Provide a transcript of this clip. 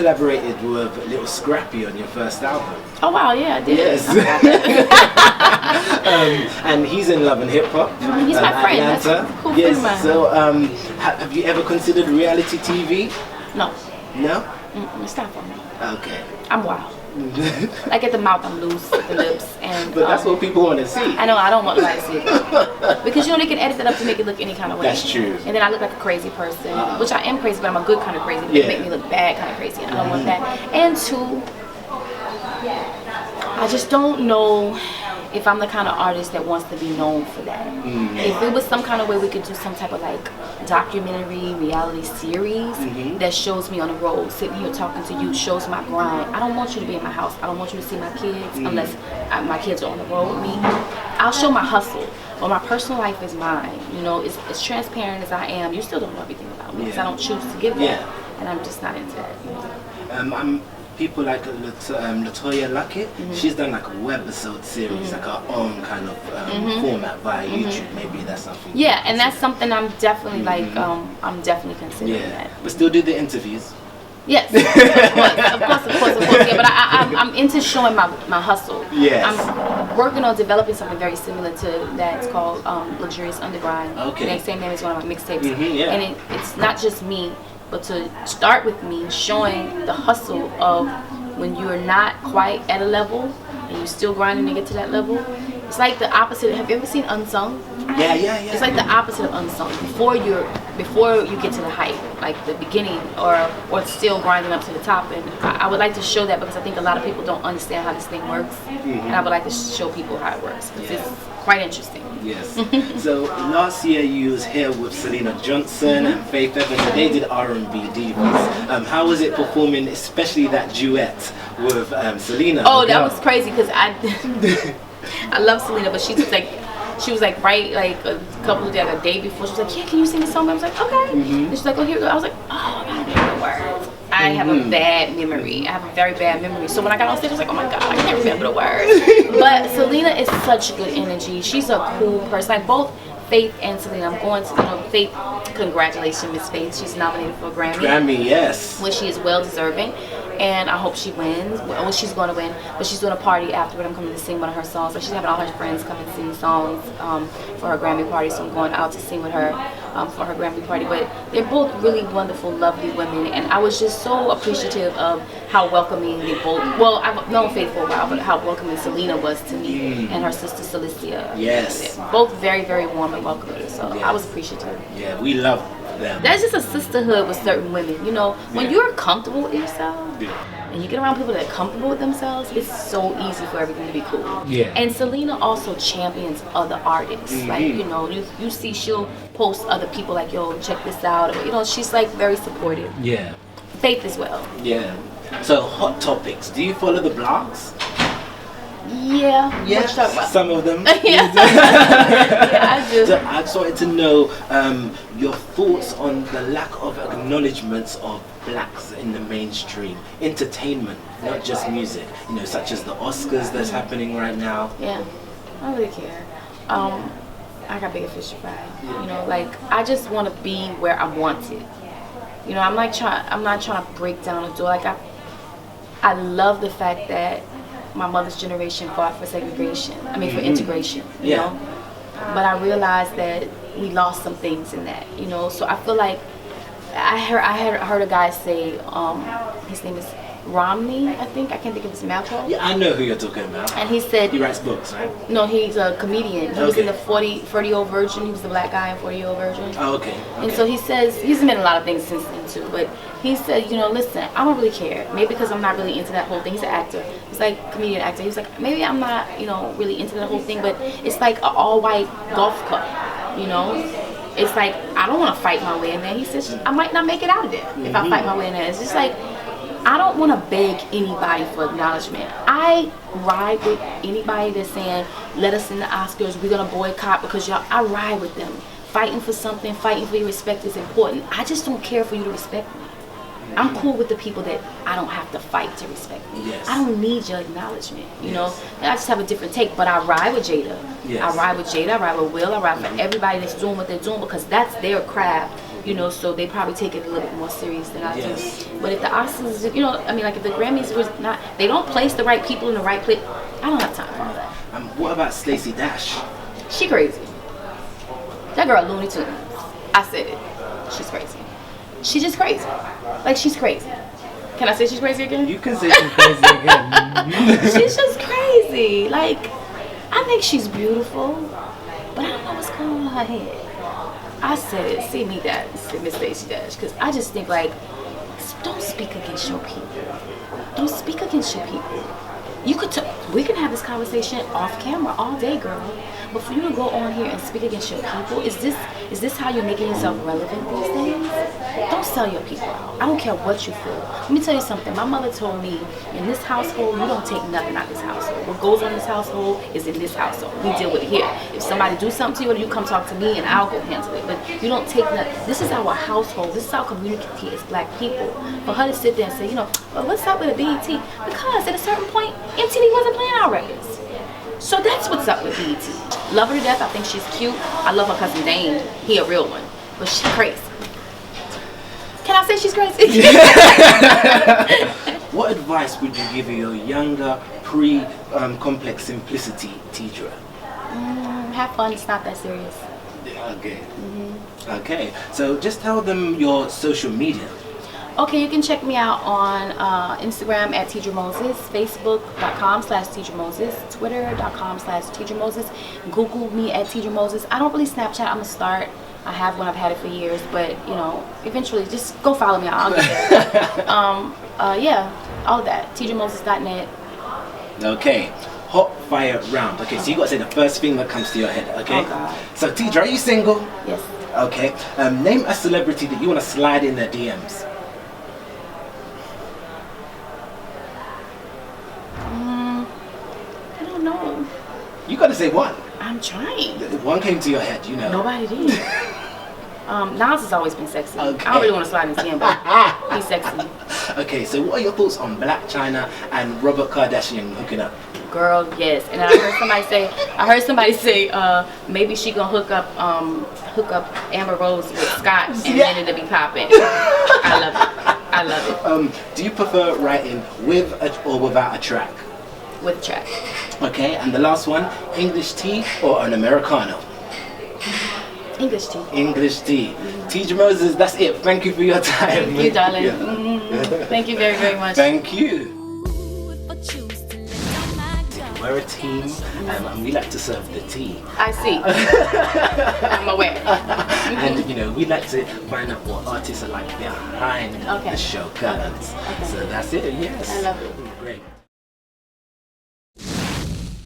collaborated with Little Scrappy on your first album. Oh wow, yeah, I did. Yes. And he's in Love and Hip Hop. He's my friend. Atlanta. That's a cool Yes. friend of mine. So, have you ever considered reality TV? No. No. It's not for me. Okay. I'm wild. Like at the mouth, I'm loose at the lips, and But that's what people want to see. I know I don't want to see it because they can edit it up to make it look any kind of way. That's true. And then I look like a crazy person, which I am crazy, but I'm a good kind of crazy. Yeah. They make me look bad kind of crazy, and I don't want that. And two, I just don't know if I'm the kind of artist that wants to be known for that. If it was some kind of way we could do some type of like documentary, reality series that shows me on the road, sitting here talking to you, shows my grind. I don't want you to be in my house. I don't want you to see my kids unless my kids are on the road with me. I'll show my hustle, but my personal life is mine. You know, it's as transparent as I am. You still don't know everything about me because I don't choose to give that, and I'm just not into that. You know? People like Latoya Luckett, she's done like a webisode series, like her own kind of format via YouTube. Maybe that's something. Yeah, and that's something I'm definitely like, I'm definitely considering that. But still do the interviews. Yes, of course. Yeah, but I'm into showing my hustle. Yes. I'm working on developing something very similar to that. It's called Luxurious Underground. Okay. The same name is one of my mixtapes. Yeah. And it's not just me, but to start with me showing the hustle of when you're not quite at a level and you're still grinding to get to that level. It's like the opposite. Have you ever seen Unsung? Yeah. It's like the opposite of Unsung. Before you get to the height, like the beginning, or still grinding up to the top. And I would like to show that because I think a lot of people don't understand how this thing works, and I would like to show people how it works because it's quite interesting. Yes. So last year you was here with Selena Johnson and Faith Evans, and they did R&B Divas. How was it performing, especially that duet with Selena? Oh, that was crazy because I love Selena, but she was like right like a couple of days, a day before, she was like, yeah, can you sing a song? I was like, okay. And she's like, oh, here we go. I was like, oh, I gotta remember the words. I have a bad memory. I have a very bad memory. So when I got on stage, I was like, oh my God, I can't remember the words. But Selena is such good energy. She's a cool person. Like both Faith and Selena. I'm going to, Faith, congratulations, Miss Faith. She's nominated for a Grammy. Grammy, yes. Which she is well deserving. And I hope she wins. Well, she's going to win, but she's doing a party afterward. I'm coming to sing one of her songs. So she's having all her friends come and sing songs for her Grammy party. So I'm going out to sing with her for her Grammy party. But they're both really wonderful, lovely women, and I was just so appreciative of how welcoming they both. Well, I've known Faith for a while, but how welcoming Selena was to me and her sister Celicia. Yes. They're both very, very warm and welcoming. So I was appreciative. Yeah, we love them. That's just a sisterhood with certain women. You know, when you're comfortable with yourself and you get around people that are comfortable with themselves, it's so easy for everything to be cool. Yeah. And Selena also champions other artists. Like, you see she'll post other people like, yo, check this out. Or, she's like very supportive. Yeah. Faith as well. Yeah. So hot topics. Do you follow the blogs? Yeah. What you talking about? Some of them. Yeah, I do. So I just wanted to know your thoughts on the lack of acknowledgements of blacks in the mainstream entertainment, not just music. Such as the Oscars that's happening right now. Yeah, I don't really care. I got bigger fish to fry. Like I just want to be where I wanted. I'm not trying to break down a door. Like I love the fact that my mother's generation fought for segregation. For integration. You know. But I realized that we lost some things in that. So I feel like I heard a guy say, his name is Romney, I think. I can't think of his mouth. Yeah, I know who you're talking about. And he said he writes books, right? No, he's a comedian. He was in the 40-Year-Old Virgin. He was the black guy in 40-Year-Old Virgin. Oh, okay. And so he says, he's been in a lot of things since then too, but he said, listen, I don't really care. Maybe because I'm not really into that whole thing. He's an actor. He's like comedian actor. He was like, maybe I'm not, really into that whole thing, but it's like an all-white golf club, It's like, I don't want to fight my way in there. He says, I might not make it out of there if I fight my way in there. It's just like, I don't want to beg anybody for acknowledgement. I ride with anybody that's saying, let us in the Oscars, we're going to boycott because y'all, I ride with them. Fighting for something, fighting for your respect is important. I just don't care for you to respect me. I'm cool with the people that I don't have to fight to respect me. Yes. I don't need your acknowledgement, I just have a different take, but I ride with Jada. Yes. I ride with Jada, I ride with Will, I ride for everybody that's doing what they're doing because that's their craft. you know, so they probably take it a little bit more serious than I Yes. do. But if the Oscars, you know, I mean, like if the Grammys was not, they don't place the right people in the right place. I don't have time for all that. What about Stacey Dash? She crazy. That girl Looney Tunes. I said it. She's crazy. She's just crazy. Like she's crazy. Can I say she's crazy again? You can say she's crazy again. She's just crazy. Like, I think she's beautiful, but I don't know what's going on in her head. I said it. See me, that Miss Stacey Dash, because I just think like, don't speak against your people. Don't speak against your people. You could we can have this conversation off camera all day, girl. But for you to go on here and speak against your people, is this how you're making yourself relevant these days? Don't sell your people out. I don't care what you feel. Let me tell you something. My mother told me, in this household, you don't take nothing out of this household. What goes on in this household is in this household. We deal with it here. If somebody do something to you, you come talk to me and I'll go handle it. But you don't take nothing. This is our household. This is our community as black people. For her to sit there and say, you know, well, what's up with the BET? Because at a certain point, MTV wasn't playing our records. So that's what's up with BET. Love her to death. I think she's cute. I love her cousin Dane. He a real one. But she's crazy. Can I say she's crazy? What advice would you give your younger, pre-complex simplicity Teedra? Have fun. It's not that serious. Okay. Okay. So just tell them your social media. Okay, you can check me out on Instagram at Teedra Moses, Facebook.com/Teedra Moses, Twitter.com/Teedra Moses, Google me at Teedra Moses. I don't really Snapchat. I'm gonna start. I have one. I've had it for years, but you know, eventually, just go follow me. I'll get there. Yeah, all of that. TeedraMoses.net. Okay. Hot fire round. Okay, so you got to say the first thing that comes to your head. Okay. Oh God. So Teedra, are you single? Yes. Okay. Name a celebrity that you want to slide in their DMs. I don't know. You got to say one. I'm trying. One came to your head, you know. Nobody did. Nas has always been sexy. Okay. I don't really want to slide into him, but he's sexy. Okay, so what are your thoughts on Black China and Robert Kardashian hooking up? Girl, yes. And I heard somebody say, maybe she gonna hook up Amber Rose with Scott, and then it'll be popping. I love it. Do you prefer writing with or without a track? With track. Okay, and the last one, English tea or an Americano? English tea. English tea. Teedra Moses, that's it. Thank you for your time. Thank you, darling. Yeah. Thank you very, very much. Thank you. We're a team, and we like to serve the tea. I see. I'm aware. And you know, we like to find out what artists are like behind the show curtains. Okay. So that's it. Yes. I love it. Great.